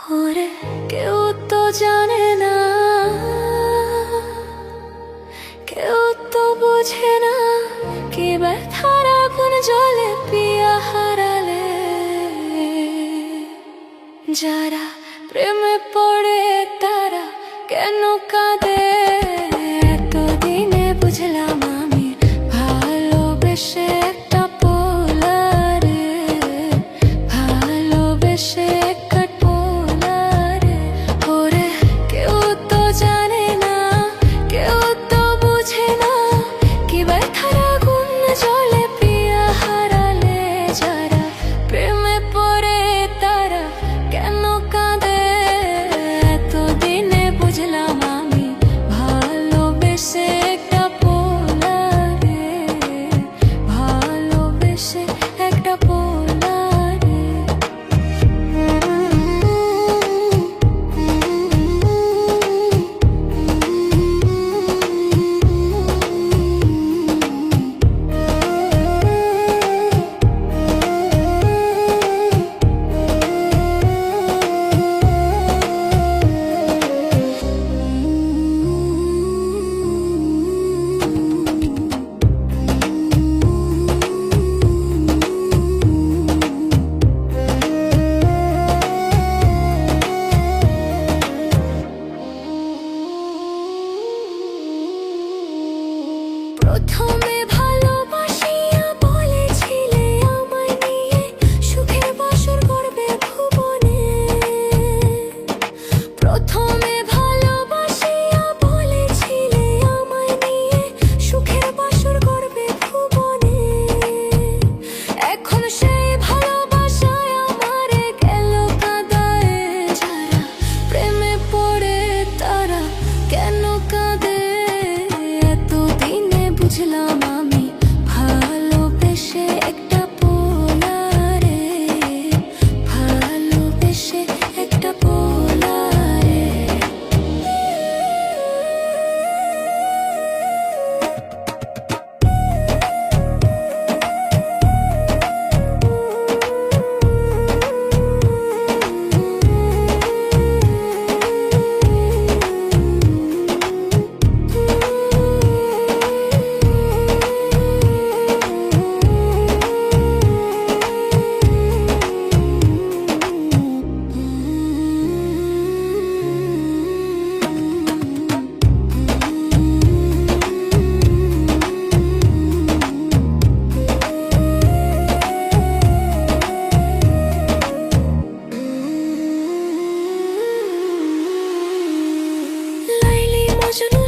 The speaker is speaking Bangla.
ওরে কেউ তো জানে না, কেউ তো বোঝে না কি ব্যথার আগুন জ্বলে পিয়া হারালে। যারা প্রেমে পড়ে তারা কেন কাঁদে, এতদিনে বুঝলাম আমি ভালোবেসে একটা পোলারে, ভালোবেসে একটা পোলারে। ওরে কেউ তো জানে না, কেউ তো বুঝে না কি ব্যথার আগুন জ্বলে পিয়া হারালে। যারা প্রেমে পড়ে তারা কেন কাঁদে, এতদিনে বুঝলাম আমি ভালোবেসে একটা পোলারে, ভালোবেসে একটা পোলারে। প্রথমে ভালোবাসিয়া বলেছিলে আমায় নিয়ে সুখের বাসর করবে ভুবনে। প্রথমে ভালোবাসিয়া বলেছিলে আমায় নিয়ে সুখের বাসর করবে ভুবনে। এখন সেই ভালোবাসায় আমারে গেল কাঁদায়। যারা প্রেমে পড়ে তারা কেন কাঁদে, এতদিনে বুঝলাম আমি ভালোবেসে একটা পোলারে, ভালোবেসে একটা পোলারে। লাইলি মজনু